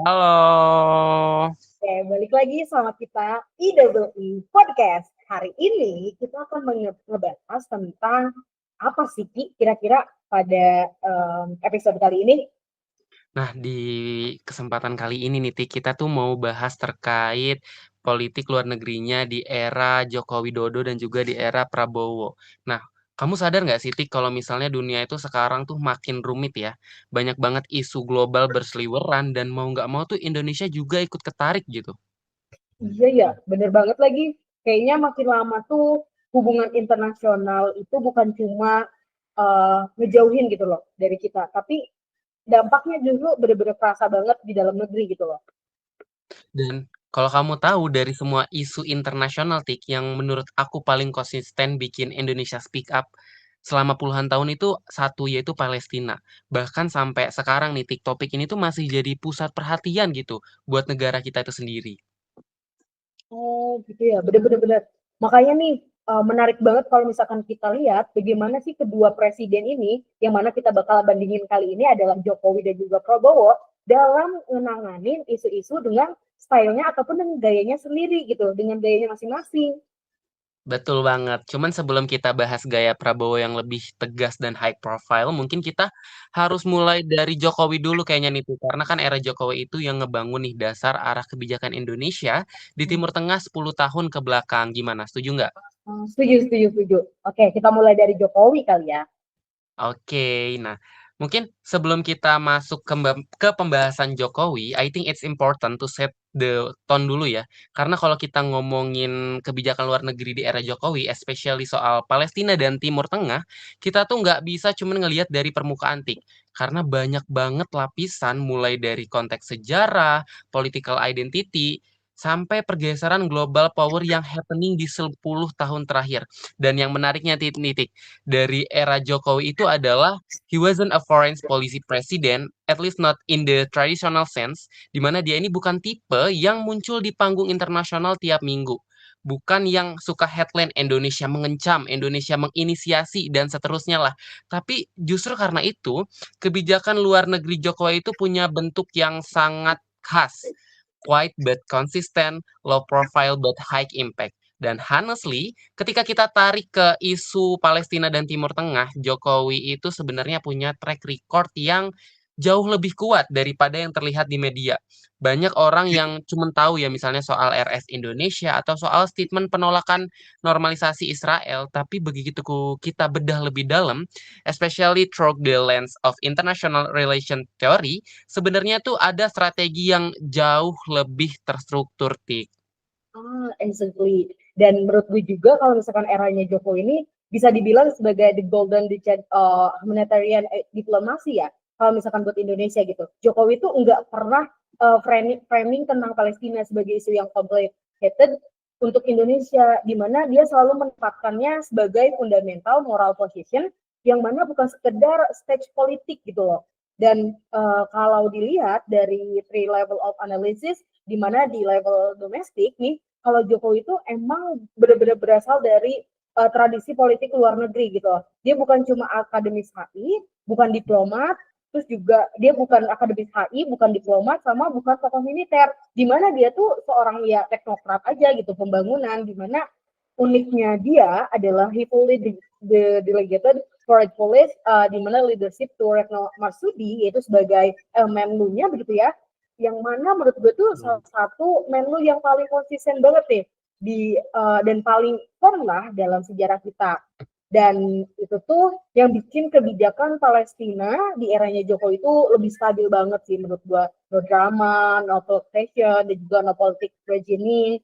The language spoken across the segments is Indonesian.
Halo. Oke, balik lagi sama kita IEEE Podcast. Hari ini kita akan ngebahas tentang apa sih Ki kira-kira pada episode kali ini. Nah, di kesempatan kali ini nih, Tik, kita tuh mau bahas terkait politik luar negerinya di era Joko Widodo dan juga di era Prabowo. Nah, kamu sadar nggak sih, Tik, kalau misalnya dunia itu sekarang tuh makin rumit ya. Banyak banget isu global berseliweran dan mau nggak mau tuh Indonesia juga ikut ketarik gitu. Iya ya, bener banget lagi. Kayaknya makin lama tuh hubungan internasional itu bukan cuma ngejauhin gitu loh dari kita, tapi dampaknya justru bener-bener kerasa banget di dalam negeri gitu loh. Dan kalau kamu tahu dari semua isu internasional, Tik, yang menurut aku paling konsisten bikin Indonesia speak up selama puluhan tahun itu satu, yaitu Palestina. Bahkan sampai sekarang nih, Tik, topik ini tuh masih jadi pusat perhatian gitu buat negara kita itu sendiri. Oh gitu ya, bener-bener bener. Makanya nih menarik banget kalau misalkan kita lihat bagaimana sih kedua presiden ini, yang mana kita bakal bandingin kali ini adalah Jokowi dan juga Prabowo dalam menangani isu-isu dengan stylenya ataupun dengan gayanya sendiri gitu, dengan gayanya masing-masing. Betul banget. Cuman sebelum kita bahas gaya Prabowo yang lebih tegas dan high profile, mungkin kita harus mulai dari Jokowi dulu kayaknya nih, Tik. Karena kan era Jokowi itu yang ngebangun nih dasar arah kebijakan Indonesia di Timur Tengah 10 tahun ke belakang. Gimana? Setuju nggak? Setuju, setuju, setuju. Oke, kita mulai dari Jokowi kali ya. Oke, nah mungkin sebelum kita masuk ke pembahasan Jokowi, I think it's important to set the tone dulu ya. Karena kalau kita ngomongin kebijakan luar negeri di era Jokowi, especially soal Palestina dan Timur Tengah, kita tuh nggak bisa cuma ngelihat dari permukaan tik. Karena banyak banget lapisan mulai dari konteks sejarah, political identity, sampai pergeseran global power yang happening di 10 tahun terakhir. Dan yang menariknya titik dari era Jokowi itu adalah he wasn't a foreign policy president, at least not in the traditional sense, di mana dia ini bukan tipe yang muncul di panggung internasional tiap minggu. Bukan yang suka headline Indonesia mengencam, Indonesia menginisiasi, dan seterusnya lah. Tapi justru karena itu, kebijakan luar negeri Jokowi itu punya bentuk yang sangat khas. Quiet but consistent, low profile but high impact. Dan honestly, ketika kita tarik ke isu Palestina dan Timur Tengah, Jokowi itu sebenarnya punya track record yang jauh lebih kuat daripada yang terlihat di media. Banyak orang yang cuma tahu ya misalnya soal RS Indonesia atau soal statement penolakan normalisasi Israel, tapi begitu kita bedah lebih dalam, especially through the lens of international relation theory, sebenarnya tuh ada strategi yang jauh lebih terstruktur, Tik. Exactly. Dan menurut gue juga kalau misalkan eranya Jokowi ini bisa dibilang sebagai the golden decade humanitarian diplomasi ya. Kalau misalkan buat Indonesia gitu, Jokowi itu nggak pernah framing tentang Palestina sebagai isu yang complicated untuk Indonesia, di mana dia selalu menempatkannya sebagai fundamental moral position yang mana bukan sekedar stage politik gitu loh. Dan kalau dilihat dari three level of analysis, di mana di level domestik nih, kalau Jokowi itu emang benar-benar berasal dari tradisi politik luar negeri gitu. Dia bukan cuma akademis HI, bukan diplomat, terus juga dia bukan akademis HI, bukan diplomat, sama bukan tokoh militer. Di mana dia tuh seorang ya teknokrat aja gitu, pembangunan. Di mana uniknya dia adalah he fully delegated foreign policy, di mana leadership to Retno Marsudi, yaitu sebagai Menlu-nya begitu ya, yang mana menurut gue tuh salah satu Menlu yang paling konsisten banget nih di dan paling firm lah dalam sejarah kita. Dan itu tuh yang bikin kebijakan Palestina di eranya Jokowi itu lebih stabil banget sih menurut gue. No drama, no protection, dan juga no politik regime,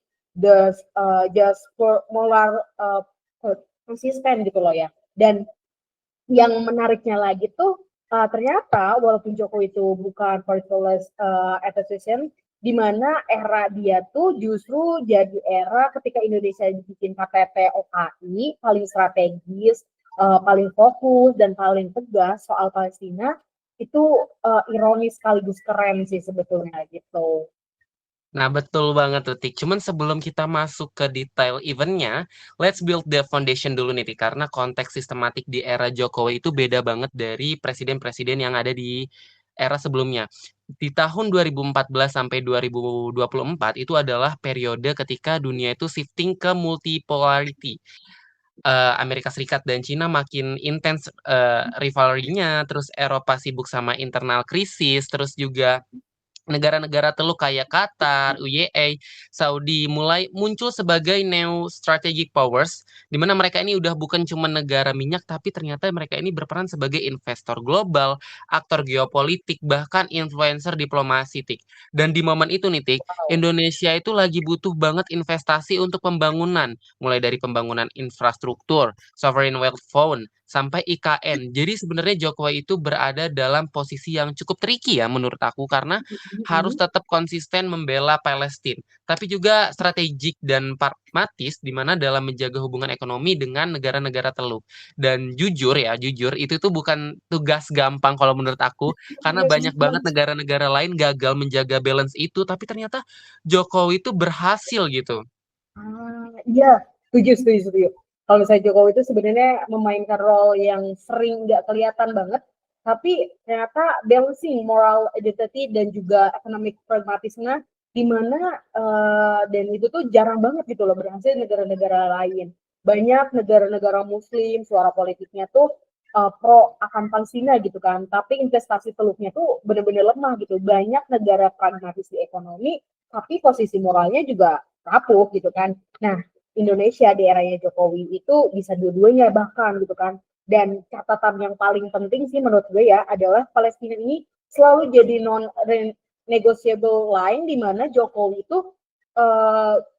just for moral konsisten gitu loh ya. Dan yang menariknya lagi tuh ternyata walaupun Jokowi itu bukan politicalist association, di mana era dia tuh justru jadi era ketika Indonesia bikin KTT OKI paling strategis, paling fokus dan paling tegas soal Palestina, itu ironis sekaligus keren sih sebetulnya gitu. Nah, betul banget tuh, Tik. Cuman sebelum kita masuk ke detail eventnya, let's build the foundation dulu nih, Tik. Karena konteks sistematik di era Jokowi itu beda banget dari presiden-presiden yang ada di era sebelumnya. Di tahun 2014 sampai 2024 itu adalah periode ketika dunia itu shifting ke multipolarity. Amerika Serikat dan Cina makin intens rivalry-nya, terus Eropa sibuk sama internal krisis, terus juga negara-negara Teluk kayak Qatar, UAE, Saudi mulai muncul sebagai neo strategic powers, di mana mereka ini udah bukan cuma negara minyak, tapi ternyata mereka ini berperan sebagai investor global, aktor geopolitik, bahkan influencer diplomasi, Tik. Dan di momen itu nih, Tik, Wow. Indonesia itu lagi butuh banget investasi untuk pembangunan, mulai dari pembangunan infrastruktur, sovereign wealth fund, sampai IKN. Jadi sebenarnya Jokowi itu berada dalam posisi yang cukup tricky ya menurut aku, karena harus Mhm. tetap konsisten membela Palestina, tapi juga strategik dan pragmatis di mana dalam menjaga hubungan ekonomi dengan negara-negara Teluk. Dan jujur ya, jujur itu tuh bukan tugas gampang kalau menurut aku, karena Yes, banyak banget negara-negara lain gagal menjaga balance itu, tapi ternyata Jokowi itu berhasil gitu. Iya, setuju, setuju, setuju. Kalau misalnya Jokowi itu sebenarnya memainkan role yang sering nggak kelihatan banget, tapi ternyata balancing moral identity dan juga economic pragmatisme di mana dan itu tuh jarang banget gitu loh berhasil di negara-negara lain. Banyak negara-negara Muslim suara politiknya tuh pro akan Palestina gitu kan, tapi investasi Teluknya tuh benar-benar lemah gitu. Banyak negara pragmatis di ekonomi, tapi posisi moralnya juga rapuh gitu kan. Nah, Indonesia di eranya Jokowi itu bisa dua-duanya bahkan gitu kan. Dan catatan yang paling penting sih menurut gue ya adalah Palestina ini selalu jadi non negotiable line di mana Jokowi itu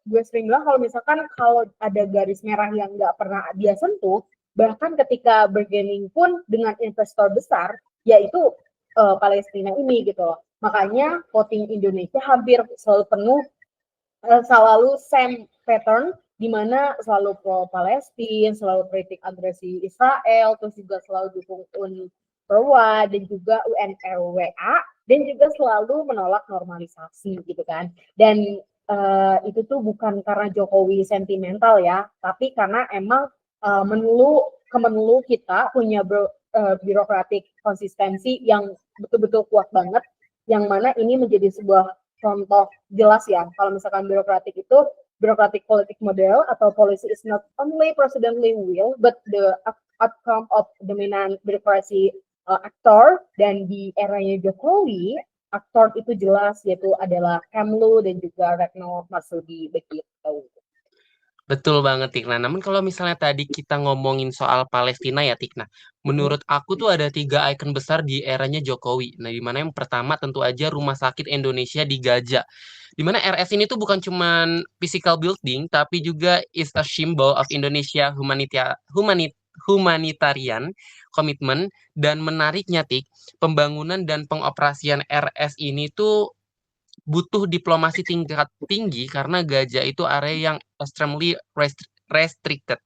gue sering bilang kalau misalkan kalau ada garis merah yang nggak pernah dia sentuh, bahkan ketika bargaining pun dengan investor besar, yaitu Palestina ini gitu loh. Makanya voting Indonesia hampir selalu penuh selalu same pattern di mana selalu pro Palestina, selalu kritik agresi Israel, terus juga selalu dukung UNRWA dan juga UNRWA dan juga selalu menolak normalisasi gitu kan. Dan itu tuh bukan karena Jokowi sentimental ya, tapi karena emang Kemenlu kita punya birokratik konsistensi yang betul-betul kuat banget, yang mana ini menjadi sebuah contoh jelas ya kalau misalkan birokratik politik model atau policy is not only presidential will but the outcome of dominant birokrasi aktor, dan di eranya Jokowi aktor itu jelas yaitu adalah Kemlu dan juga Retno Marsudi begitu. Betul banget, Tikna. Namun kalau misalnya tadi kita ngomongin soal Palestina ya, Tikna. Mm-hmm. Menurut aku tuh ada tiga ikon besar di eranya Jokowi. Nah, di mana yang pertama tentu aja Rumah Sakit Indonesia di Gaza. Di mana RS ini tuh bukan cuman physical building, tapi juga is a symbol of Indonesia humanitarian commitment. Dan menariknya, Tik, pembangunan dan pengoperasian RS ini tuh butuh diplomasi tingkat tinggi karena Gaza itu area yang extremely restricted,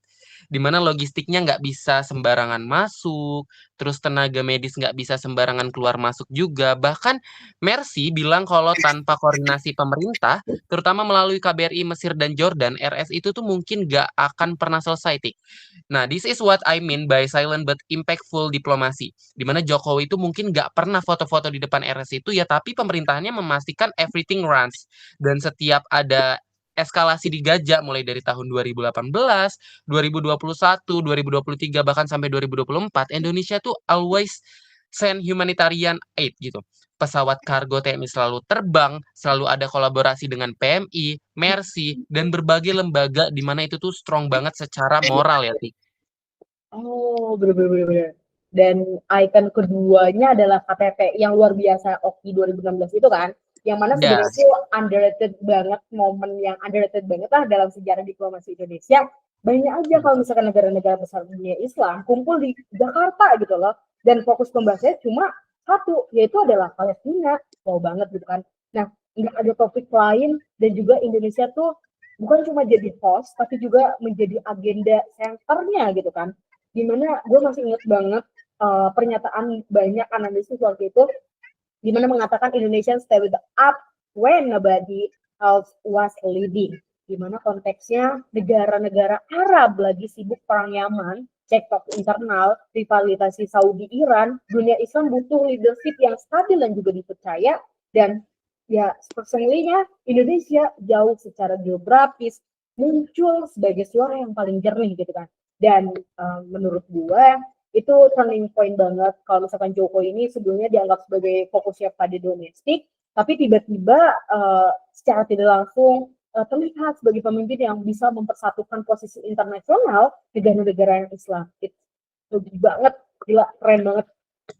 di mana logistiknya nggak bisa sembarangan masuk, terus tenaga medis nggak bisa sembarangan keluar masuk juga. Bahkan Mercy bilang kalau tanpa koordinasi pemerintah, terutama melalui KBRI Mesir dan Jordan, RS itu tuh mungkin nggak akan pernah selesai, Tik. Nah, this is what I mean by silent but impactful diplomasi. Di mana Jokowi itu mungkin nggak pernah foto-foto di depan RS itu ya, tapi pemerintahannya memastikan everything runs. Dan setiap ada eskalasi di Gaza mulai dari tahun 2018, 2021, 2023 bahkan sampai 2024, Indonesia tuh always send humanitarian aid gitu. Pesawat kargo TNI selalu terbang, selalu ada kolaborasi dengan PMI, Mercy, dan berbagai lembaga di mana itu tuh strong banget secara moral ya, Ti. Oh, bener-bener. Dan ikon keduanya adalah KTP yang luar biasa Oki 2016 itu kan, yang mana Ya, sebenarnya itu underrated banget, momen yang underrated banget lah dalam sejarah diplomasi Indonesia. Banyak aja kalau misalkan negara-negara besar dunia Islam kumpul di Jakarta gitu loh, dan fokus pembahasannya cuma satu, yaitu adalah Palestina. Wow banget gitu kan. Nah, nggak ada topik lain dan juga Indonesia tuh bukan cuma jadi host, tapi juga menjadi agenda centernya gitu kan, dimana gue masih inget banget pernyataan banyak analisis waktu itu dimana mengatakan Indonesia stay up when nobody else was leading, dimana konteksnya negara-negara Arab lagi sibuk perang Yaman, cekcok internal, rivalitas Saudi-Iran, dunia Islam butuh leadership yang stabil dan juga dipercaya. Dan ya personally-nya Indonesia jauh secara geografis muncul sebagai suara yang paling jernih gitu kan. Dan menurut gue itu turning point banget kalau misalkan Jokowi ini sebelumnya dianggap sebagai fokusnya pada domestik, tapi tiba-tiba secara tidak langsung terlihat sebagai pemimpin yang bisa mempersatukan posisi internasional negara-negara yang Islam. Itu lebih banget, gila, keren banget.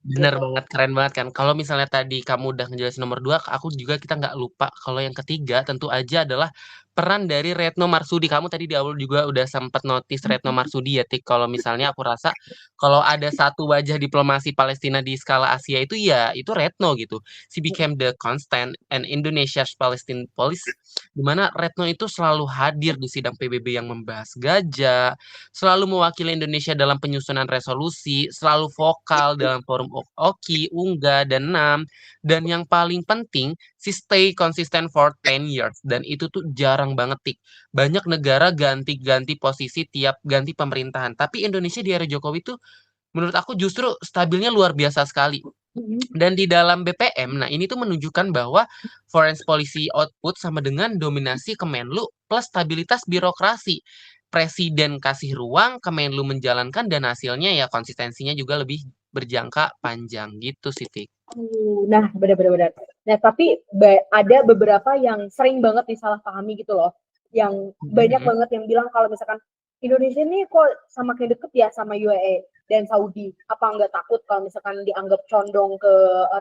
Bener banget, keren banget kan. Kalau misalnya tadi kamu udah ngejelasin nomor 2, aku juga kita nggak lupa kalau yang ketiga tentu aja adalah peran dari Retno Marsudi. Kamu tadi di awal juga udah sempat notice Retno Marsudi ya, Tik. Kalau misalnya aku rasa kalau ada satu wajah diplomasi Palestina di skala Asia itu ya itu Retno gitu. She became the constant and Indonesia's Palestine policy, di mana Retno itu selalu hadir di sidang PBB yang membahas Gaza, selalu mewakili Indonesia dalam penyusunan resolusi, selalu vokal dalam forum OKI, UNGA, dan NAM, dan yang paling penting, si stay consistent for 10 years, dan itu tuh jarang banget, Tik. Banyak negara ganti-ganti posisi tiap ganti pemerintahan, tapi Indonesia di era Jokowi tuh menurut aku justru stabilnya luar biasa sekali. Dan di dalam BPM, nah ini tuh menunjukkan bahwa foreign policy output sama dengan dominasi Kemenlu plus stabilitas birokrasi. Presiden kasih ruang, Kemenlu menjalankan, dan hasilnya ya konsistensinya juga lebih berjangka panjang gitu sih, Tik. Nah, benar-benar. Nah, tapi ada beberapa yang sering banget disalahpahami gitu loh. Yang banyak banget yang bilang kalau misalkan Indonesia ini kok sama kayak deket ya sama UAE dan Saudi. Apa nggak takut kalau misalkan dianggap condong ke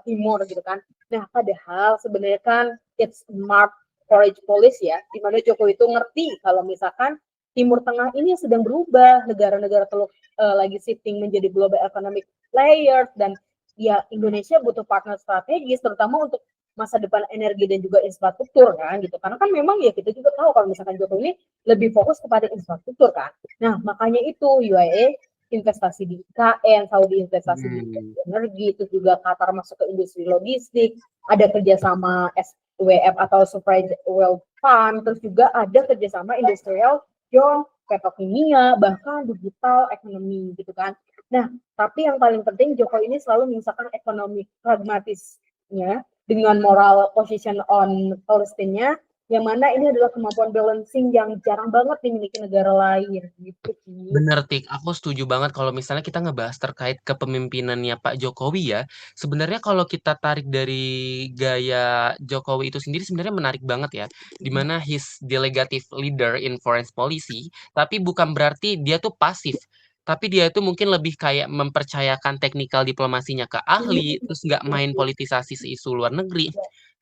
timur gitu kan. Nah, padahal sebenarnya kan it's smart foreign policy ya. Dimana Jokowi itu ngerti kalau misalkan Timur Tengah ini sedang berubah. Negara-negara Teluk lagi shifting menjadi global economic player dan ya Indonesia butuh partner strategis terutama untuk masa depan energi dan juga infrastruktur kan gitu karena kan memang ya kita juga tahu kalau misalkan Jokowi ini lebih fokus kepada infrastruktur kan. Nah makanya itu UAE investasi di IKN, Saudi investasi di energi, itu juga Qatar masuk ke industri logistik, ada kerjasama SWF atau Surprise World Fund, terus juga ada kerjasama industrial joint petrokimia, bahkan digital ekonomi gitu kan. Nah, tapi yang paling penting Jokowi ini selalu menyisakan ekonomi pragmatisnya dengan moral position on Palestina, yang mana ini adalah kemampuan balancing yang jarang banget dimiliki negara lain gitu. Bener, Tik. Aku setuju banget kalau misalnya kita ngebahas terkait kepemimpinannya Pak Jokowi ya. Sebenarnya kalau kita tarik dari gaya Jokowi itu sendiri sebenarnya menarik banget ya. Dimana his delegative leader in foreign policy, tapi bukan berarti dia tuh pasif. Tapi dia itu mungkin lebih kayak mempercayakan teknikal diplomasinya ke ahli, terus nggak main politisasi seisu luar negeri.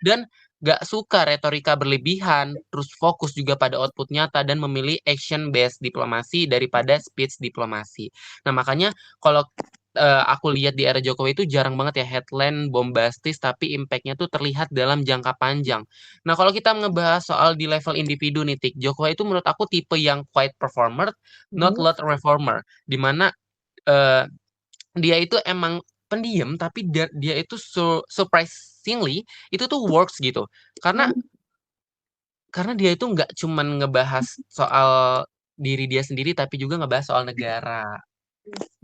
Dan gak suka retorika berlebihan, terus fokus juga pada output nyata dan memilih action-based diplomasi daripada speech diplomasi. Nah makanya kalau aku lihat di era Jokowi itu jarang banget ya headline bombastis tapi impact-nya tuh terlihat dalam jangka panjang. Nah kalau kita ngebahas soal di level individu nih, Tik, Jokowi itu menurut aku tipe yang quiet performer, not loud reformer, dimana dia itu emang pendiam tapi dia itu surprisingly itu tuh works gitu. Karena dia itu nggak cuman ngebahas soal diri dia sendiri tapi juga ngebahas soal negara.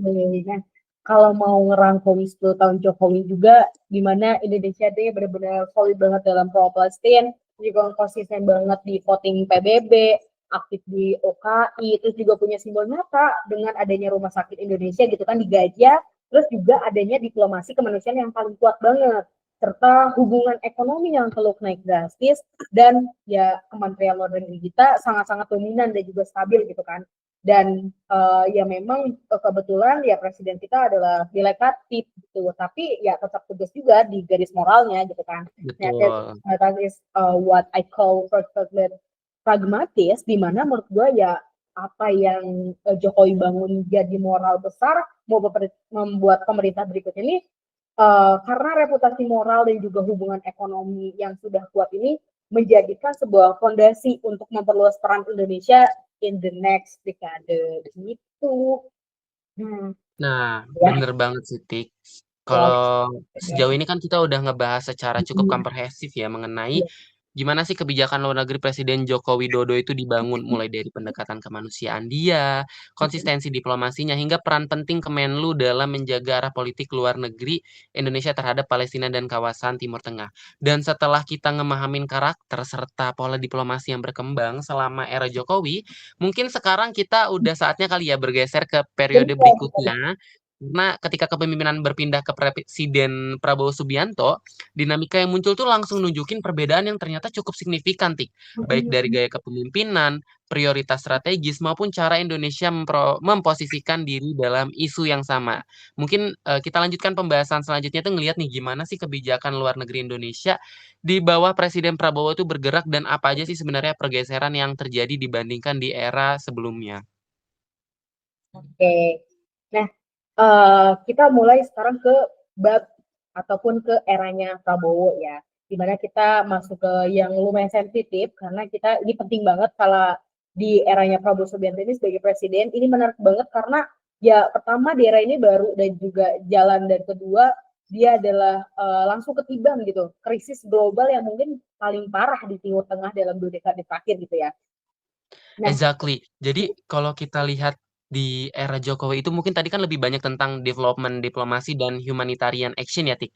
Nah, kalau mau ngerangkum 10 tahun Jokowi juga, di mana Indonesia dia benar-benar solid banget dalam pro Palestina, juga konsisten banget di voting PBB, aktif di OKI, terus juga punya simbol nyata dengan adanya Rumah Sakit Indonesia gitu kan di Gajah, terus juga adanya diplomasi kemanusiaan yang paling kuat banget, serta hubungan ekonomi yang teluk naik drastis, dan ya Kementerian Luar Negeri kita sangat-sangat dominan dan juga stabil gitu kan. Dan ya memang kebetulan ya presiden kita adalah delegatif gitu, tapi ya tetap tegas juga di garis moralnya gitu kan. Nah, Betul. that is what I call pragmatis, di mana menurut gue ya apa yang Jokowi bangun jadi moral besar mau membuat pemerintah berikut ini karena reputasi moral dan juga hubungan ekonomi yang sudah kuat ini menjadikan sebuah fondasi untuk memperluas peran Indonesia in the next decade gitu. Nah, Ya, bener banget sih, Tik. ya, Kalau sejauh ini kan kita udah ngebahas secara cukup komprehensif ya mengenai ya. gimana sih kebijakan luar negeri Presiden Joko Widodo itu dibangun, mulai dari pendekatan kemanusiaan dia, konsistensi diplomasinya, hingga peran penting Kemenlu dalam menjaga arah politik luar negeri Indonesia terhadap Palestina dan kawasan Timur Tengah. Dan setelah kita ngemahamin karakter serta pola diplomasi yang berkembang selama era Jokowi, mungkin sekarang kita udah saatnya kali ya bergeser ke periode berikutnya. Karena ketika kepemimpinan berpindah ke Presiden Prabowo Subianto, dinamika yang muncul tuh langsung nunjukin perbedaan yang ternyata cukup signifikan, Tik. Baik dari gaya kepemimpinan, prioritas strategis, maupun cara Indonesia memposisikan diri dalam isu yang sama. Mungkin kita lanjutkan pembahasan selanjutnya tuh ngelihat nih gimana sih kebijakan luar negeri Indonesia di bawah Presiden Prabowo itu bergerak dan apa aja sih sebenarnya pergeseran yang terjadi dibandingkan di era sebelumnya. Oke. Nah, kita mulai sekarang ke bab ataupun ke eranya Prabowo ya, dimana kita masuk ke yang lumayan sensitif karena kita ini penting banget kalau di eranya Prabowo Subianto ini sebagai presiden ini menarik banget karena ya pertama di era ini baru dan juga jalan dan kedua dia adalah langsung ketiban gitu krisis global yang mungkin paling parah di Timur Tengah dalam 2 dekade terakhir gitu ya. Nah, Exactly. Jadi kalau kita lihat di era Jokowi itu mungkin tadi kan lebih banyak tentang development diplomasi dan humanitarian action ya, Tik.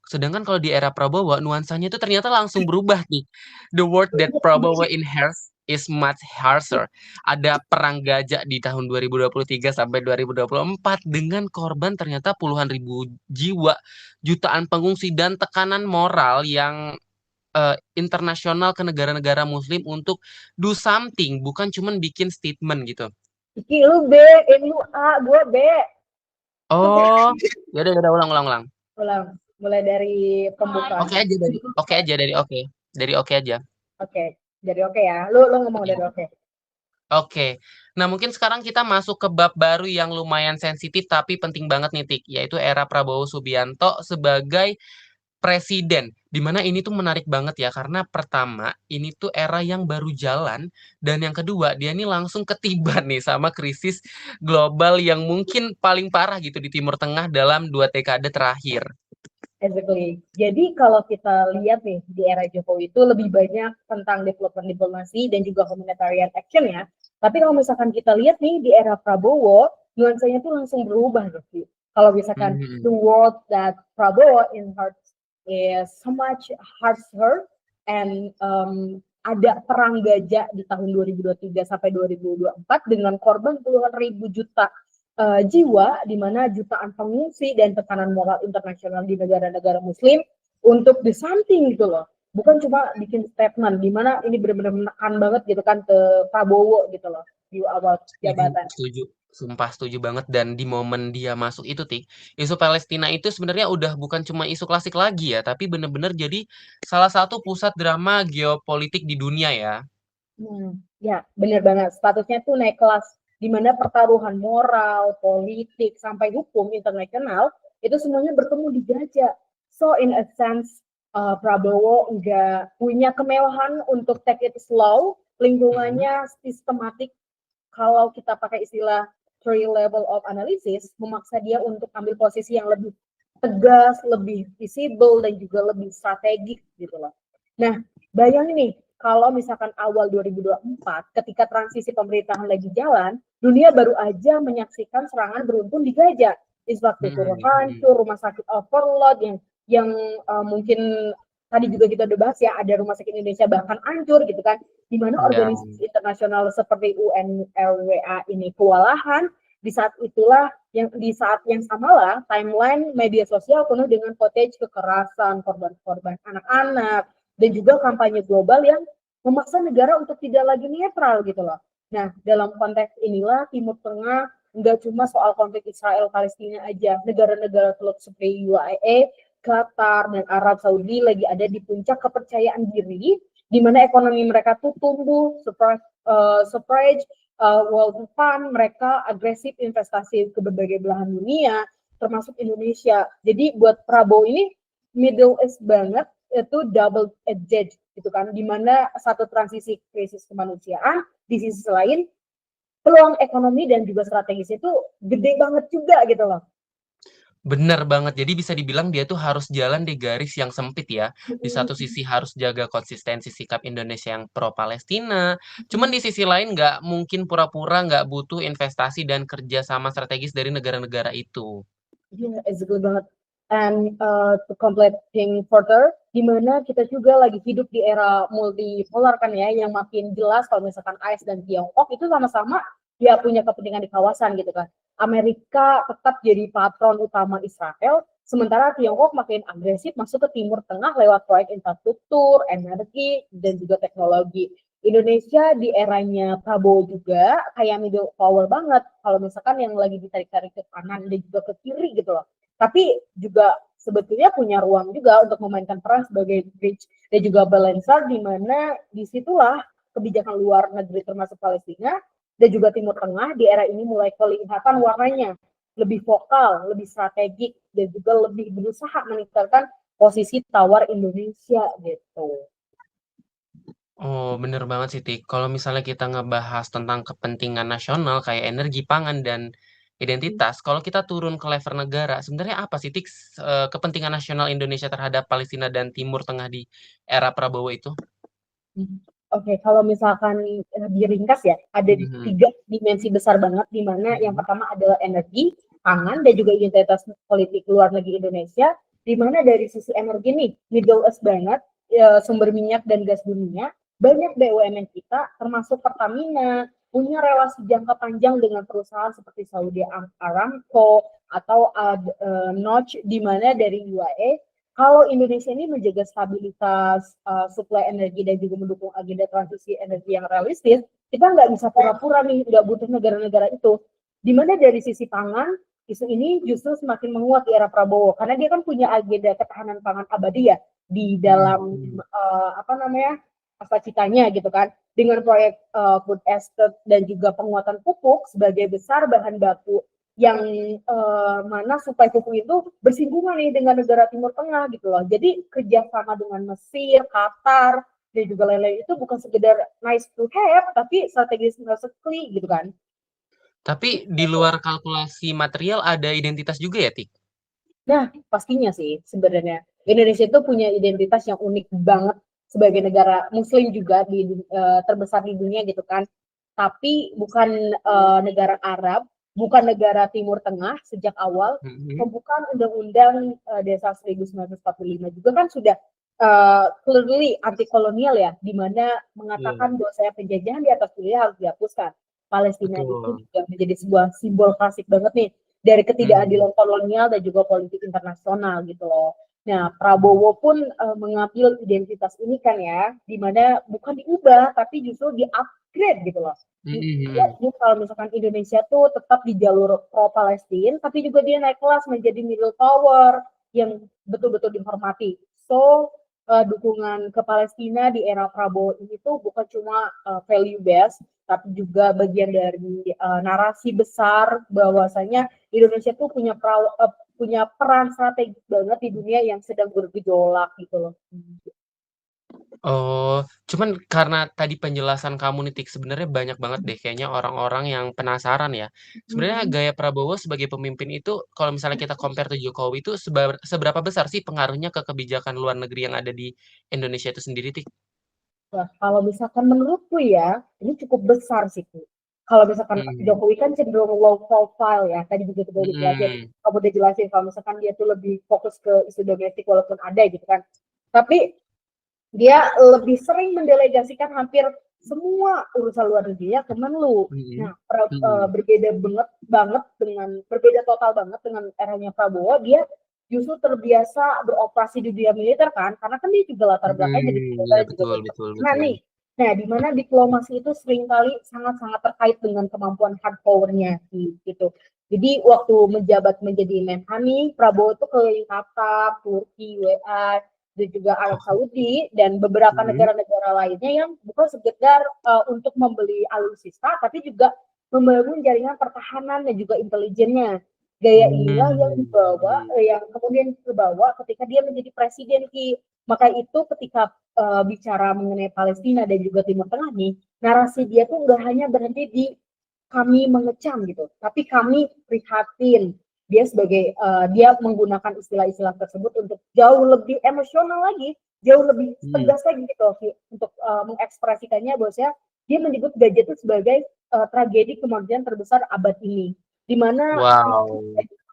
Sedangkan kalau di era Prabowo nuansanya itu ternyata langsung berubah nih. The word that Prabowo inherits is much harsher. Ada perang gajah di tahun 2023 sampai 2024 dengan korban ternyata puluhan ribu jiwa, jutaan pengungsi dan tekanan moral yang internasional ke negara-negara muslim untuk do something, bukan cuman bikin statement gitu. Iki lu B, ini lu A, gue B. Oh, ya udah ulang. Ulang, mulai dari pembukaan. Oke aja dari oke aja. Oke, dari oke ya. Lu ngomong Iya. dari oke. Oke. Nah, mungkin sekarang kita masuk ke bab baru yang lumayan sensitif tapi penting banget nih, Tik, yaitu era Prabowo Subianto sebagai presiden. Di mana ini tuh menarik banget ya, karena pertama, ini tuh era yang baru jalan, dan yang kedua, dia ini langsung ketiban nih sama krisis global yang mungkin paling parah gitu di Timur Tengah dalam 2 dekade terakhir. Exactly. Jadi kalau kita lihat nih di era Jokowi itu lebih banyak tentang development diplomasi dan juga humanitarian action ya. Tapi kalau misalkan kita lihat nih di era Prabowo, nuansanya tuh langsung berubah gitu. Kalau misalkan Mhm. the world that Prabowo in heart is so much harsher and ada perang gajah di tahun 2023 sampai 2024 dengan korban puluhan ribu juta jiwa, di mana jutaan pengungsi dan tekanan moral internasional di negara-negara Muslim untuk the something gitu loh. Bukan cuma bikin statement, di mana ini benar-benar menekan banget gitu kan ke Prabowo gitu loh di awal jabatan. Setuju. Sumpah setuju banget, dan di momen dia masuk itu, Tik, isu Palestina itu sebenarnya udah bukan cuma isu klasik lagi ya, tapi bener-bener jadi salah satu pusat drama geopolitik di dunia ya. Ya, benar banget. Statusnya tuh naik kelas, di mana pertaruhan moral, politik, sampai hukum internasional itu semuanya bertemu di Gaza. So in a sense, Prabowo nggak punya kemewahan untuk take it slow, Mhm. lingkungannya sistematik. Kalau kita pakai istilah three level of analysis, memaksa dia untuk ambil posisi yang lebih tegas, lebih visible, dan juga lebih strategik gitu loh. Nah, bayangin nih, kalau misalkan awal 2024, ketika transisi pemerintahan lagi jalan, dunia baru aja menyaksikan serangan beruntun di Gaza. Infrastruktur Mhm. hancur, rumah sakit overload, yang mungkin tadi juga kita udah bahas ya, ada rumah sakit Indonesia bahkan hancur gitu kan, di mana Iya. organisasi internasional seperti UNRWA ini kewalahan. Di saat itulah di saat yang samalah timeline media sosial penuh dengan footage kekerasan, korban-korban anak-anak, dan juga kampanye global yang memaksa negara untuk tidak lagi netral gitu loh. Nah, dalam konteks inilah Timur Tengah nggak cuma soal konflik Israel-Palestina aja. Negara-negara teluk seperti UAE, Qatar, dan Arab Saudi lagi ada di puncak kepercayaan diri, di mana ekonomi mereka tuh tumbuh, surprise, world fund, mereka agresif investasi ke berbagai belahan dunia, termasuk Indonesia. Jadi buat Prabowo ini middle is banget, itu double edged gitu kan, dimana satu transisi krisis kemanusiaan, di sisi lain peluang ekonomi dan juga strategis itu gede banget juga gitu loh. Bener banget. Jadi bisa dibilang dia tuh harus jalan di garis yang sempit ya. Di satu Mhm, sisi harus jaga konsistensi sikap Indonesia yang pro Palestina, cuman mhm. di sisi lain nggak mungkin pura-pura nggak butuh investasi dan kerja sama strategis dari negara-negara itu. Iya, exactly banget. And to complete thing further, di mana kita juga lagi hidup di era multipolar kan ya, yang makin jelas kalau misalkan AS dan Tiongkok itu sama-sama dia punya kepentingan di kawasan gitu kan. Amerika tetap jadi patron utama Israel, sementara Tiongkok makin agresif masuk ke Timur Tengah lewat proyek infrastruktur, energi, dan juga teknologi. Indonesia di eranya Prabowo juga kayak middle power banget kalau misalkan yang lagi ditarik-tarik ke kanan dan juga ke kiri gitu loh. Tapi juga sebetulnya punya ruang juga untuk memainkan peran sebagai bridge dan juga balancer di mana disitulah kebijakan luar negeri termasuk Palestina dan juga Timur Tengah di era ini mulai kelihatan warnanya lebih vokal, lebih strategik dan juga lebih berusaha meningkatkan posisi tawar Indonesia gitu. Oh, bener banget sih, Tik. Kalau misalnya kita ngebahas tentang kepentingan nasional kayak energi, pangan, dan identitas, kalau kita turun ke level negara, sebenarnya apa sih, Tik, kepentingan nasional Indonesia terhadap Palestina dan Timur Tengah di era Prabowo itu? Oke, kalau misalkan diringkas ya, ada Mhm, tiga dimensi besar banget, di mana yang mhm, pertama adalah energi, pangan, dan juga identitas politik luar negeri Indonesia, di mana dari sisi energi nih, Middle East banget, sumber minyak dan gas dunia, banyak BUMN kita, termasuk Pertamina, punya relasi jangka panjang dengan perusahaan seperti Saudi Aramco, atau Notch, di mana dari UAE kalau Indonesia ini menjaga stabilitas supply energi dan juga mendukung agenda transisi energi yang realistis, kita nggak bisa pura-pura nih nggak butuh negara-negara itu. Dimana dari sisi pangan, isu ini justru semakin menguat di era Prabowo karena dia kan punya agenda ketahanan pangan abadi ya di mhm, dalam mhm. apa namanya citanya gitu kan dengan proyek food estate dan juga penguatan pupuk sebagai besar bahan baku yang mana supaya pupuk itu bersinggungan nih dengan negara Timur Tengah gitu loh. Jadi kerjasama dengan Mesir, Qatar, dan juga lain-lain itu bukan sekedar nice to have, tapi strategis strategically gitu kan. Tapi di luar kalkulasi material ada identitas juga ya, Tik? Nah, pastinya sih sebenarnya Indonesia itu punya identitas yang unik banget sebagai negara Muslim juga di terbesar di dunia gitu kan. Tapi bukan negara Arab, bukan negara Timur Tengah sejak awal. Mhm, Pembukaan Undang-Undang Desa 1945 juga kan sudah clearly anti kolonial ya, di mana iya, mengatakan bahwa saya penjajahan di atas wilayah harus dihapuskan. Palestina itu betul. juga menjadi sebuah simbol klasik banget nih dari Mhm, ketidakadilan kolonial dan juga politik internasional gitu loh. Nah, Prabowo pun mengambil identitas ini kan ya, di mana bukan diubah tapi justru di-upgrade gitu loh. mhm, Ya, mhm. kalau misalkan Indonesia tuh tetap di jalur pro Palestina, tapi juga dia naik kelas menjadi middle power yang betul-betul dihormati. So, dukungan ke Palestina di era Prabowo ini tuh bukan cuma value based, tapi juga bagian dari narasi besar bahwasanya Indonesia tuh punya peran strategis banget di dunia yang sedang bergejolak gitu loh. Oh, cuman karena tadi penjelasan kamu nih, Tik, sebenarnya banyak banget deh kayaknya orang-orang yang penasaran ya. Sebenarnya Mhm. gaya Prabowo sebagai pemimpin itu kalau misalnya kita compare to Jokowi itu seberapa besar sih pengaruhnya ke kebijakan luar negeri yang ada di Indonesia itu sendiri, Tik? Nah, kalau misalkan menurutku ya, ini cukup besar sih. Kalau misalkan Mhm, Jokowi kan cenderung low profile ya, tadi juga kita udah jelasin, mhm, kamu udah jelasin kalau misalkan dia tuh lebih fokus ke isu domestik walaupun ada gitu kan. Tapi dia lebih sering mendelegasikan hampir semua urusan luar negerinya ke Menlu. mhm, Nah, mhm, berbeda banget banget dengan berbeda total banget dengan eranya Prabowo, dia justru terbiasa beroperasi di dunia militer kan, karena kan dia juga latar belakangnya jadi mhm, militer iya juga betul dari betul pertahanan betul. nih. Nah, di mana diplomasi itu seringkali sangat-sangat terkait dengan kemampuan hard power-nya gitu. Jadi waktu menjabat menjadi Menhan, Prabowo itu keliling Qatar, Turki, WA, dan juga Arab Saudi dan beberapa Mhm, negara-negara lainnya yang bukan sekedar untuk membeli alutsista, tapi juga membangun jaringan pertahanan dan juga intelijennya. Gaya inilah yang mmm, dibawa, mhm. yang kemudian terbawa ketika dia menjadi presiden Ki. Maka itu ketika bicara mengenai Palestina dan juga Timur Tengah nih, narasi dia tuh nggak hanya berhenti di kami mengecam gitu, tapi kami prihatin dia sebagai dia menggunakan istilah-istilah tersebut untuk jauh lebih emosional lagi, jauh lebih tegas lagi gitu untuk mengekspresikannya bahwasanya dia menyebut Gajah itu sebagai tragedi kemanusiaan terbesar abad ini, di mana Wow.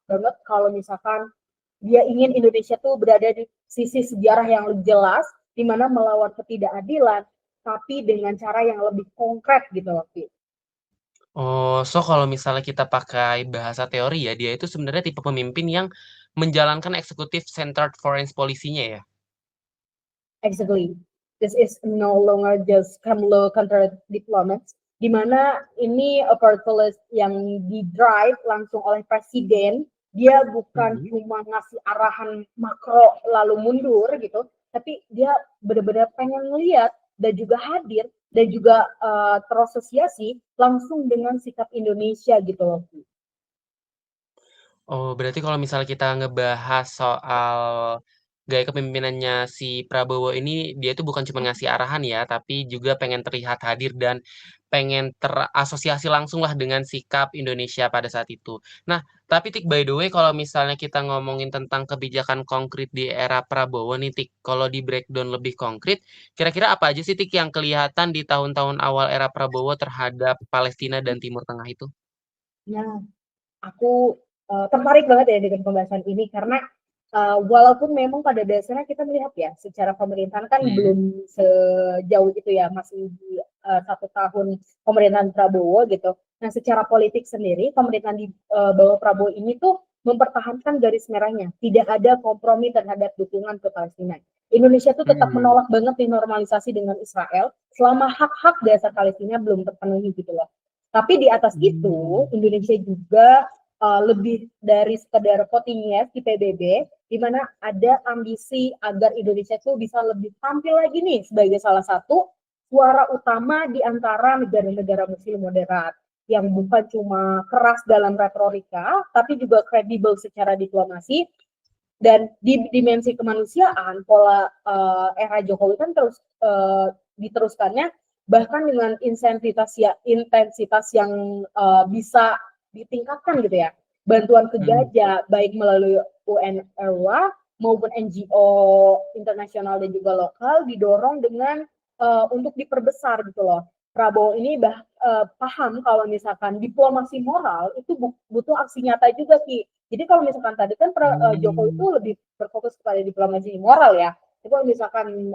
banget kalau misalkan dia ingin Indonesia tuh berada di sisi sejarah yang lebih jelas, di mana melawan ketidakadilan, tapi dengan cara yang lebih konkret gitu loh, Ki. Oh, so kalau misalnya kita pakai bahasa teori ya, dia itu sebenarnya tipe pemimpin yang menjalankan eksekutif centered foreign policy-nya ya? Exactly. This is no longer just Kemlo counter diplomats, di mana ini a purpose yang di drive langsung oleh presiden. Dia bukan Mhm. cuma ngasih arahan makro lalu mundur gitu, tapi dia benar-benar pengen ngeliat dan juga hadir dan juga terasosiasi langsung dengan sikap Indonesia gitu loh. Oh, berarti kalau misalnya kita ngebahas soal gaya kepemimpinannya si Prabowo ini, dia itu bukan cuma ngasih arahan ya, tapi juga pengen terlihat hadir dan pengen terasosiasi langsung lah dengan sikap Indonesia pada saat itu. Nah, tapi Tik, by the way, kalau misalnya kita ngomongin tentang kebijakan konkret di era Prabowo nih, Tik, kalau di breakdown lebih konkret, kira-kira apa aja sih, Tik, yang kelihatan di tahun-tahun awal era Prabowo terhadap Palestina dan Timur Tengah itu? Nah, aku tertarik banget ya dengan pembahasan ini karena walaupun memang pada dasarnya kita melihat ya secara pemerintahan kan Mhm. belum sejauh itu ya masih di 1 tahun pemerintahan Prabowo gitu. Nah secara politik sendiri pemerintahan di bawah Prabowo ini tuh mempertahankan garis merahnya, tidak ada kompromi terhadap dukungan ke Palestina. Indonesia tuh tetap Mmm. menolak banget dinormalisasi dengan Israel selama hak-hak dasar Palestina belum terpenuhi gitu loh. Tapi di atas itu, Mmm. Indonesia juga lebih dari sekedar voting yes di PBB, di mana ada ambisi agar Indonesia itu bisa lebih tampil lagi nih sebagai salah satu suara utama di antara negara-negara Muslim moderat yang bukan cuma keras dalam retorika, tapi juga kredibel secara diplomasi dan di dimensi kemanusiaan pola era Jokowi kan terus diteruskannya bahkan dengan intensitas yang bisa ditingkatkan gitu ya bantuan ke Mhm. Gaza baik melalui UNRWA maupun NGO internasional dan juga lokal didorong dengan untuk diperbesar gitu loh. Prabowo ini paham kalau misalkan diplomasi moral itu butuh aksi nyata juga Ki. Jadi kalau misalkan tadi kan Jokowi itu Mmm. lebih berfokus kepada diplomasi moral ya. Tapi kalau misalkan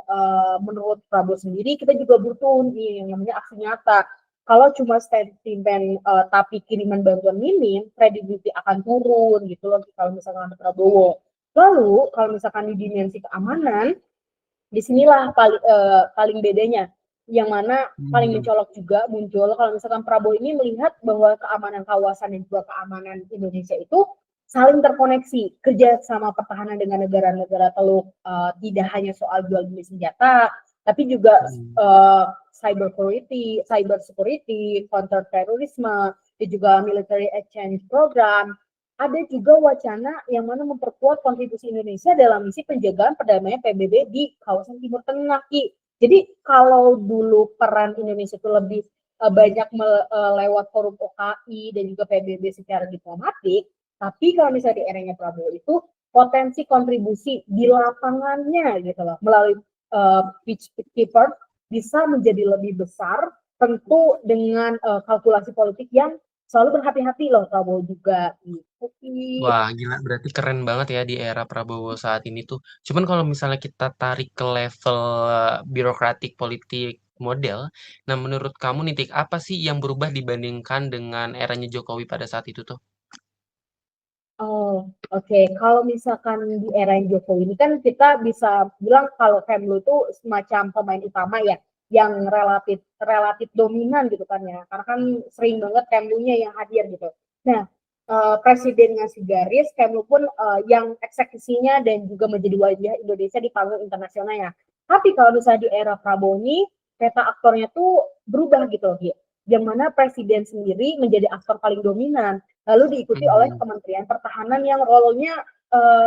menurut Prabowo sendiri kita juga butuh nih yang namanya aksi nyata. Kalau cuma statement tapi kiriman bantuan minim, kredibiliti akan turun gitu loh kalau misalkan ada Prabowo. Lalu kalau misalkan di dimensi keamanan, disinilah paling bedanya yang mana paling Mmm. mencolok juga muncul kalau misalkan Prabowo ini melihat bahwa keamanan kawasan dan juga keamanan Indonesia itu saling terkoneksi kerja sama pertahanan dengan negara-negara teluk tidak hanya soal jual beli senjata tapi juga Mhm. cyber security, counter terorisme, dan juga military exchange program. Ada juga wacana yang mana memperkuat kontribusi Indonesia dalam misi penjagaan perdamaian PBB di kawasan Timur Tengah, Ki. Jadi kalau dulu peran Indonesia itu lebih banyak lewat forum OKI dan juga PBB secara diplomatik, tapi kalau misalnya di eranya Prabowo itu potensi kontribusi di lapangannya gitu loh melalui peacekeeper bisa menjadi lebih besar tentu dengan kalkulasi politik yang selalu berhati-hati loh Prabowo juga gitu. Wah, gila berarti keren banget ya di era Prabowo saat ini tuh. Cuman kalau misalnya kita tarik ke level birokratik politik model, nah menurut kamu nih Tik, apa sih yang berubah dibandingkan dengan eranya Jokowi pada saat itu tuh? Oh, oke. Kalau misalkan di era yang Jokowi ini kan kita bisa bilang kalau Kemlu itu semacam pemain utama ya, yang relatif relatif dominan gitu kan ya. Karena kan sering banget Kemlunya yang hadir gitu. Nah, presiden ngasih garis, Kemlu pun yang eksekusinya dan juga menjadi wajah Indonesia di panggung internasional ya. Tapi kalau misalnya di era Prabowo ini, peta aktornya tuh berubah gitu loh, gitu. Yang mana presiden sendiri menjadi aktor paling dominan lalu diikuti oleh Mhm. Kementerian Pertahanan yang role-nya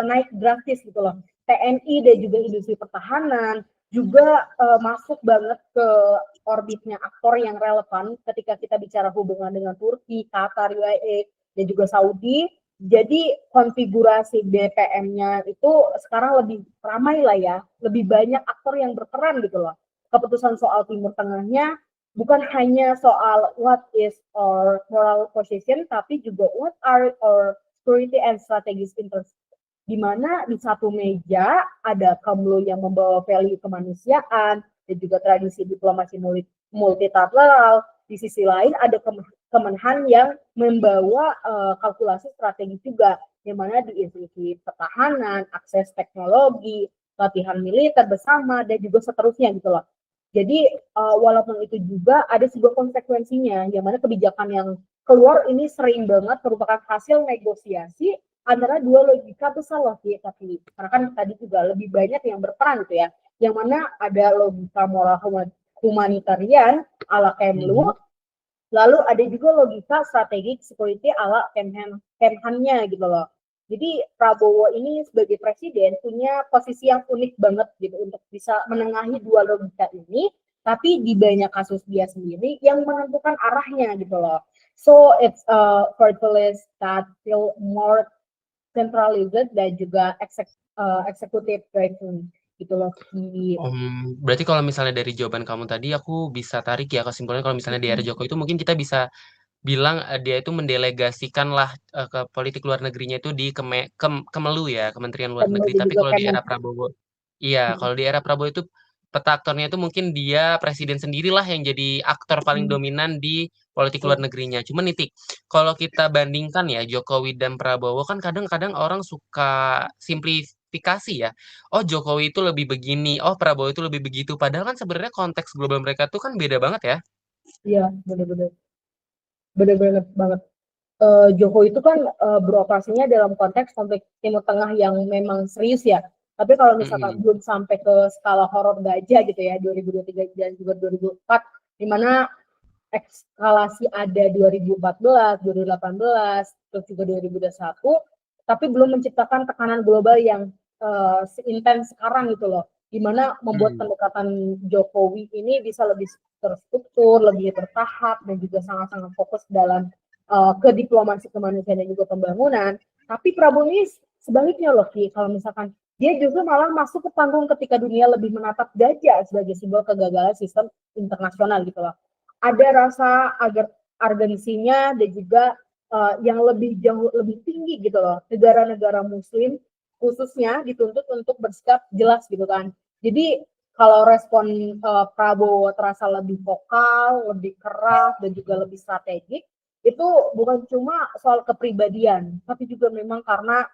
naik drastis gitu loh. TNI dan juga industri pertahanan juga masuk banget ke orbitnya aktor yang relevan ketika kita bicara hubungan dengan Turki, Qatar, UAE, dan juga Saudi. Jadi konfigurasi BPM-nya itu sekarang lebih ramai lah ya, lebih banyak aktor yang berperan gitu loh. Keputusan soal Timur Tengahnya bukan hanya soal what is our moral position, tapi juga what are our security and strategic interest. Di mana di satu meja ada Kamlo yang membawa value kemanusiaan dan juga tradisi diplomasi multilateral. Di sisi lain ada Kemenhan yang membawa kalkulasi strategi juga, yang mana di institusi pertahanan, akses teknologi, latihan militer bersama, dan juga seterusnya gitu loh. Jadi walaupun itu juga ada sebuah konsekuensinya, yang mana kebijakan yang keluar ini sering banget merupakan hasil negosiasi antara dua logika besar loh, tapi karena kan tadi juga lebih banyak yang berperan gitu ya, yang mana ada logika moral humanitarian ala Kemlu, lalu ada juga logika strategik security ala Kemhan-nya gitu loh. Jadi Prabowo ini sebagai presiden punya posisi yang unik banget gitu untuk bisa menengahi dua logika ini, tapi di banyak kasus dia sendiri yang menentukan arahnya gitu loh. So it's a fertilized that feel more centralized dan juga executive direction gitu loh. Berarti kalau misalnya dari jawaban kamu tadi aku bisa tarik ya kesimpulannya kalau misalnya di era Jokowi itu mungkin kita bisa bilang dia itu mendelegasikan lah ke politik luar negerinya itu di Kemelu ya, Kementerian Luar Negeri. Kemudian Tapi juga kalau di era Kemenhan. Prabowo, iya, kalau di era Prabowo itu peta aktornya itu mungkin dia presiden sendirilah yang jadi aktor paling dominan di politik luar negerinya. Cuma nitik, kalau kita bandingkan ya Jokowi dan Prabowo kan kadang-kadang orang suka simplifikasi ya. Oh Jokowi itu lebih begini, oh Prabowo itu lebih begitu. Padahal kan sebenarnya konteks global mereka tuh kan beda banget ya. Iya, benar-benar benar-benar banget. Jokowi itu kan beroperasinya dalam konteks konflik Timur Tengah yang memang serius ya. Tapi kalau misalkan Mm-mm. belum sampai ke skala horor gajah gitu ya, 2023 dan juga 2004, di mana eskalasi ada 2014, 2018, terus juga 2021, tapi belum menciptakan tekanan global yang seintens sekarang gitu loh. Di mana membuat Mm. pendekatan Jokowi ini bisa lebih terstruktur, lebih bertahap, dan juga sangat-sangat fokus dalam ke diplomasi kemanusiaan dan juga pembangunan. Tapi Prabowo ini sebaliknya loh, Ki. Kalau misalkan dia justru malah masuk ke panggung ketika dunia lebih menatap gajah sebagai simbol kegagalan sistem internasional gitu loh. Ada rasa agar argensinya dan juga yang lebih jauh lebih tinggi gitu loh. Negara-negara muslim khususnya dituntut untuk bersikap jelas gitu kan. Jadi kalau respon Prabowo terasa lebih vokal, lebih keras, dan juga lebih strategik, itu bukan cuma soal kepribadian, tapi juga memang karena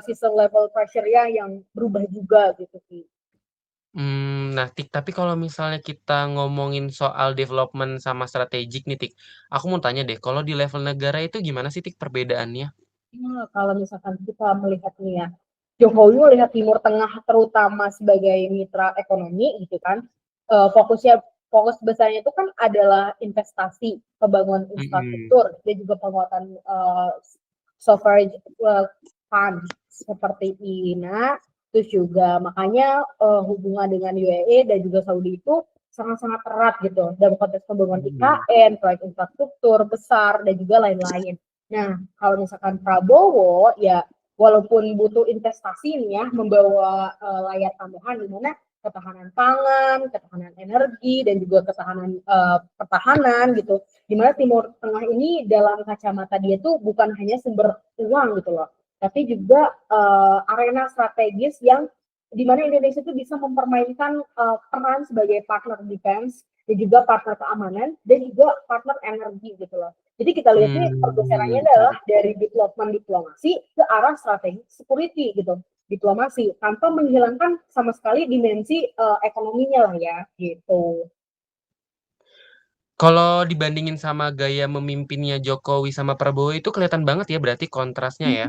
sistem level pressure-nya yang berubah juga gitu sih. Nah, tapi kalau misalnya kita ngomongin soal development sama strategik nih, Tik, aku mau tanya deh, kalau di level negara itu gimana sih, Tik, perbedaannya? Nah, kalau misalkan kita melihat nih ya, Jokowi melihat Timur Tengah terutama sebagai mitra ekonomi gitu kan, fokus besarnya itu kan adalah investasi, pembangunan Mm-mm. infrastruktur, dan juga penguatan sovereign fund seperti INA, terus juga makanya hubungan dengan UAE dan juga Saudi itu sangat-sangat erat gitu dalam konteks pembangunan Mm. IKN, proyek infrastruktur besar dan juga lain-lain. Nah, kalau misalkan Prabowo ya walaupun butuh investasi nih ya membawa layar tambahan di mana ketahanan pangan, ketahanan energi dan juga ketahanan pertahanan gitu. Di mana Timur Tengah ini dalam kacamata dia tuh bukan hanya sumber uang gitu loh, tapi juga arena strategis yang di mana Indonesia itu bisa mempermainkan peran sebagai partner defense dan juga partner keamanan dan juga partner energi gitu loh. Jadi kita lihat nih pergeserannya Betul. adalah dari development diplomasi ke arah strategi security gitu, diplomasi tanpa menghilangkan sama sekali dimensi ekonominya lah ya gitu. Kalau dibandingin sama gaya memimpinnya Jokowi sama Prabowo itu kelihatan banget ya berarti kontrasnya ya.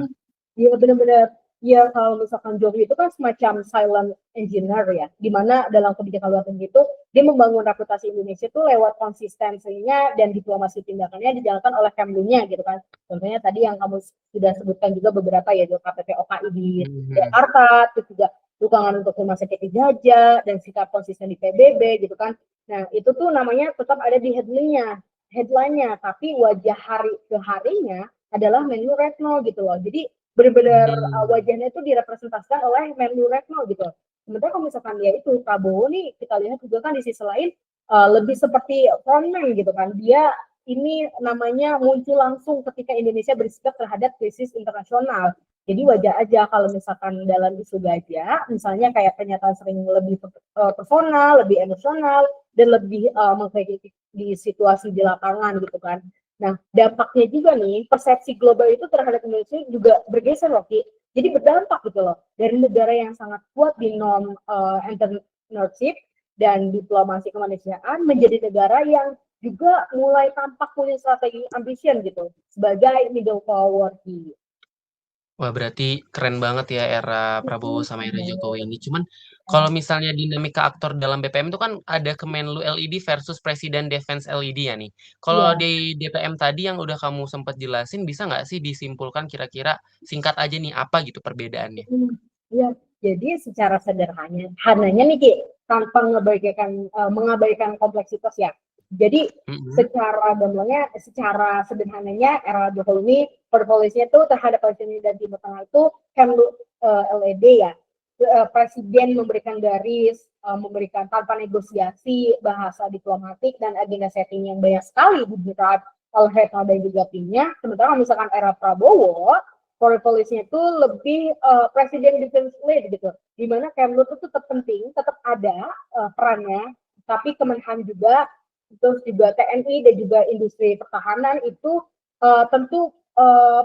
Iya benar-benar. Ya kalau misalkan Jokowi itu kan semacam silent engineer ya, di mana dalam kebijakan luar negeri itu dia membangun reputasi Indonesia itu lewat konsistensinya dan diplomasi tindakannya dijalankan oleh Kemlunya gitu kan. Contohnya tadi yang kamu sudah sebutkan juga beberapa ya, KTP OKI di Mhm. Jakarta, terus juga dukungan untuk rumah sakit di Gajah dan sikap konsisten di PBB gitu kan. Nah itu tuh namanya tetap ada di headline-nya, tapi wajah hari ke harinya adalah Menlu Retno gitu loh. Jadi benar-benar wajahnya itu direpresentasikan oleh Menlu Retno gitu. Sementara kalau misalkan dia itu Prabowo nih kita lihat juga kan di sisi lain lebih seperti frontman gitu kan. Dia ini namanya muncul langsung ketika Indonesia bersikap terhadap krisis internasional. Jadi wajar aja kalau misalkan dalam isu gajah, misalnya kayak pernyataan sering lebih personal, lebih emosional, dan lebih mengkritik di situasi di lapangan gitu kan. Nah, dampaknya juga nih, persepsi global itu terhadap Indonesia juga bergeser loh, Ki. Jadi berdampak gitu loh. Dari negara yang sangat kuat di non-entrepreneurship dan diplomasi kemanusiaan menjadi negara yang juga mulai tampak punya strategi ambition gitu sebagai middle power, Ki. Wah, berarti keren banget ya era Prabowo sama era Jokowi ini. Cuman kalau misalnya dinamika aktor dalam BPM itu kan ada Kemenlu LED versus Presiden Defense LED ya nih. Kalau Iya. di DPM tadi yang udah kamu sempat jelasin, bisa nggak sih disimpulkan kira-kira singkat aja nih apa gitu perbedaannya? Iya, jadi secara sederhananya nih Ki, tanpa mengabaikan kompleksitas ya. Jadi Mm-mm. secara gamblangnya, secara sederhananya era Jokowi ini portfolionya itu terhadap Palestina dan Timur Tengah itu Kemlu LED ya. Presiden memberikan garis, memberikan tanpa negosiasi, bahasa diplomatik dan agenda setting yang banyak sekali diberikan oleh Retno dan juga timnya. Sementara misalkan era Prabowo, foreign policy-nya itu lebih presiden defense lead gitu. Dimana Kemlu itu tetap penting, tetap ada perannya, tapi Kemenhan juga, terus juga TNI dan juga industri pertahanan itu tentu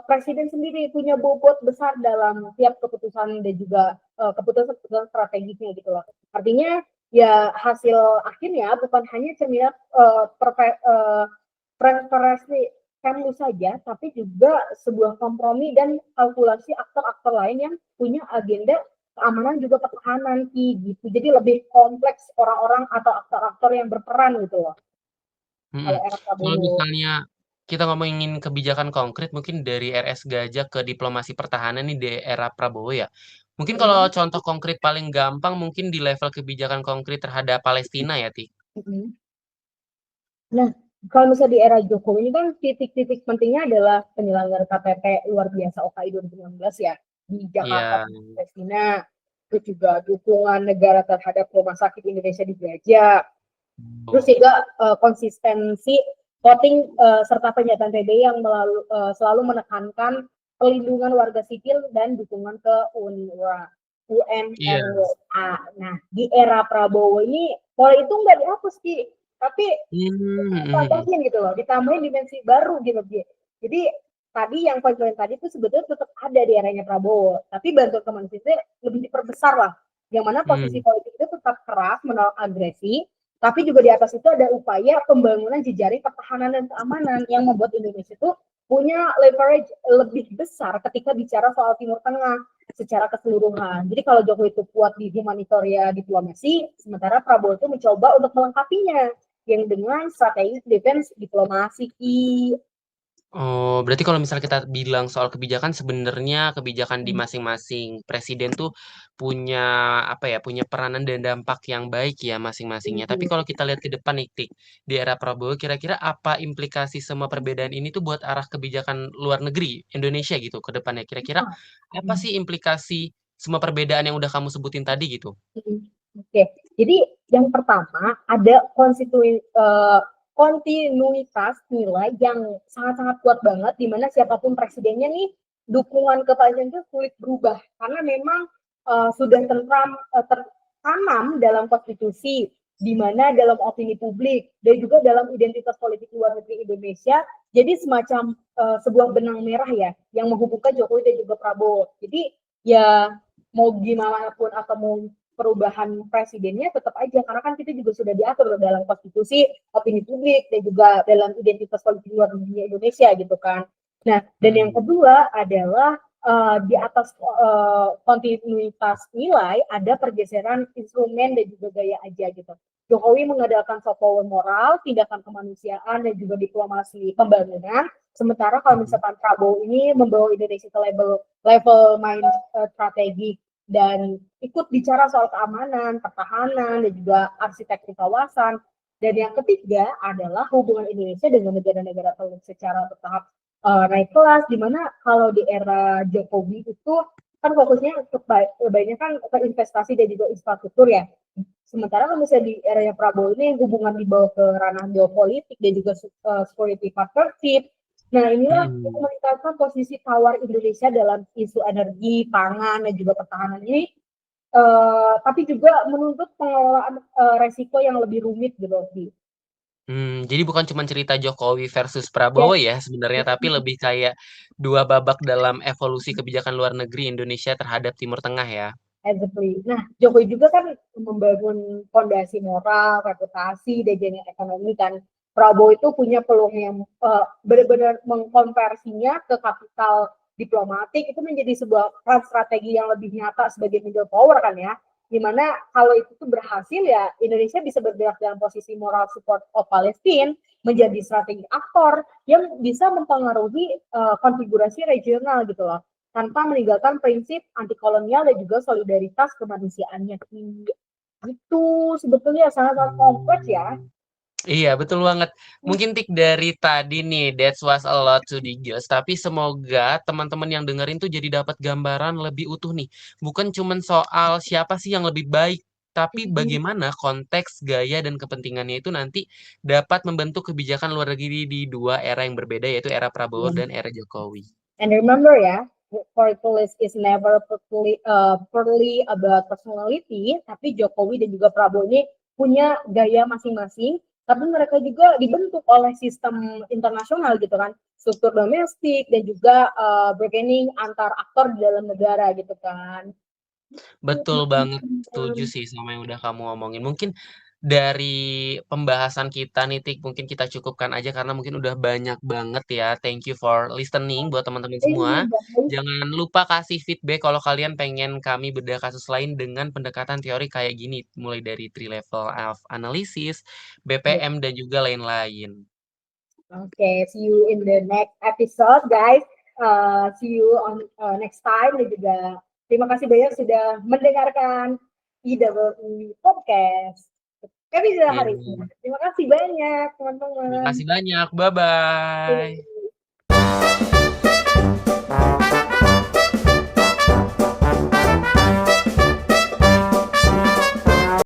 presiden sendiri punya bobot besar dalam tiap keputusan dan juga keputusan strategisnya gitu loh. Artinya ya hasil akhirnya bukan hanya cerminan preferensi Kemlu saja, tapi juga sebuah kompromi dan kalkulasi aktor-aktor lain yang punya agenda keamanan juga pertahanan gitu. Jadi lebih kompleks orang-orang atau aktor-aktor yang berperan gitu loh. Mm-mm. Kalau era Kalau Prabowo. misalnya kita ngomongin kebijakan konkret mungkin dari RS Gajah ke diplomasi pertahanan nih di era Prabowo ya. Mungkin kalau Hmm. contoh konkret paling gampang mungkin di level kebijakan konkret terhadap Palestina ya, Ti. Hmm. Nah, kalau misalnya di era Jokowi ini kan titik-titik pentingnya adalah penyelenggaraan KTT luar biasa OKI 2019 ya di Jakarta, Iya. Palestina, terus juga dukungan negara terhadap rumah sakit Indonesia di Gaza, terus Oh. juga konsistensi voting serta pernyataan PBI yang selalu menekankan pelindungan warga sipil dan dukungan ke UNRWA. Iya. UNRWA. Nah, di era Prabowo ini pola itu nggak dihapus, Ki. Tapi Hmm. ditambahin gitu loh, ditambahin dimensi baru gitu. Jadi tadi yang poin-poin tadi itu sebetulnya tetap ada di eranya Prabowo, tapi bantuan kemanusiaan lebih diperbesar lah. Yang mana posisi Hmm. politik itu tetap keras menolak agresi, tapi juga di atas itu ada upaya pembangunan jejaring pertahanan dan keamanan yang membuat Indonesia itu punya leverage lebih besar ketika bicara soal Timur Tengah secara keseluruhan. Jadi kalau Jokowi itu kuat di humanitaria diplomasi, sementara Prabowo itu mencoba untuk melengkapinya yang dengan strategi defense diplomasi. Oh, berarti kalau misal kita bilang soal kebijakan, sebenarnya kebijakan di Hmm. masing-masing presiden tuh punya apa ya, punya peranan dan dampak yang baik ya masing-masingnya. Tapi kalau kita lihat ke depan nih, Tik, di era Prabowo, kira-kira apa implikasi semua perbedaan ini tuh buat arah kebijakan luar negeri Indonesia gitu ke depannya? Kira-kira apa sih implikasi semua perbedaan yang udah kamu sebutin tadi gitu? Oke, jadi yang pertama ada kontinuitas nilai yang sangat-sangat kuat banget, di mana siapapun presidennya nih dukungan ke Pak itu sulit berubah karena memang sudah tertanam dalam konstitusi, di mana dalam opini publik dan juga dalam identitas politik luar negeri Indonesia, jadi semacam sebuah benang merah ya yang menghubungkan Jokowi dan juga Prabowo. Jadi ya mau gimana pun atau mau perubahan presidennya tetap aja karena kan kita juga sudah diatur dalam konstitusi opini publik dan juga dalam identitas politik luar negeri Indonesia gitu kan. Nah, dan yang Hmm. kedua adalah di atas kontinuitas nilai ada pergeseran instrumen dan juga gaya aja gitu. Jokowi mengandalkan soft power moral, tindakan kemanusiaan dan juga diplomasi pembangunan. Sementara kalau misalkan Prabowo ini membawa Indonesia ke level main strategi dan ikut bicara soal keamanan, pertahanan, dan juga arsitektur kawasan. Dan yang ketiga adalah hubungan Indonesia dengan negara-negara secara bertahap naik kelas, dimana kalau di era Jokowi itu kan fokusnya kebanyakan ke investasi dan juga infrastruktur ya. Sementara kalau misalnya di eranya Prabowo ini hubungan dibawa ke ranah geopolitik dan juga security partnership. Nah, inilah yang Mhm. meningkatkan posisi tawar Indonesia dalam isu energi, pangan, dan juga pertahanan ini. Tapi juga menuntut pengelolaan resiko yang lebih rumit gitu sih. Jadi bukan cuma cerita Jokowi versus Yes, Prabowo ya sebenarnya, tapi lebih kayak 2 babak dalam evolusi kebijakan luar negeri Indonesia terhadap Timur Tengah ya? exactly. Nah, Jokowi juga kan membangun fondasi moral, reputasi, dan jaringan ekonomi kan. Prabowo itu punya peluang yang benar-benar mengkonversinya ke kapital diplomatik itu menjadi sebuah peran strategi yang lebih nyata sebagai middle power kan ya. Dimana kalau itu tuh berhasil ya Indonesia bisa bergerak dalam posisi moral support of Palestine menjadi strategi aktor yang bisa mempengaruhi konfigurasi regional gitu loh tanpa meninggalkan prinsip anti kolonial dan juga solidaritas kemanusiaannya tinggi. Itu sebetulnya sangat-sangat kompleks ya. Mmm. Iya, betul banget. Mungkin Tik dari tadi nih, that was a lot to digest, tapi semoga teman-teman yang dengerin tuh jadi dapat gambaran lebih utuh nih. Bukan cuman soal siapa sih yang lebih baik, tapi bagaimana konteks, gaya, dan kepentingannya itu nanti dapat membentuk kebijakan luar negeri di 2 era yang berbeda, yaitu era Prabowo dan era Jokowi. And remember ya, politics is never purely about personality, tapi Jokowi dan juga Prabowo ini punya gaya masing-masing, tapi mereka juga dibentuk oleh sistem internasional gitu kan, struktur domestik dan juga bargaining antar aktor di dalam negara gitu kan. Betul banget, setuju sih sama yang udah kamu omongin. Mungkin dari pembahasan kita nih, Tik, mungkin kita cukupkan aja karena mungkin udah banyak banget ya. Thank you for listening buat teman-teman semua. Ini guys, Jangan lupa kasih feedback kalau kalian pengen kami bedah kasus lain dengan pendekatan teori kayak gini, mulai dari three level of analysis, BPM, dan juga lain-lain. okay, see you in the next episode, guys. See you on next time dan juga terima kasih banyak sudah mendengarkan IWI Podcast. Episode hari ini. Hmm, Terima kasih banyak, terima teman-teman. kasih banyak. Bye-bye.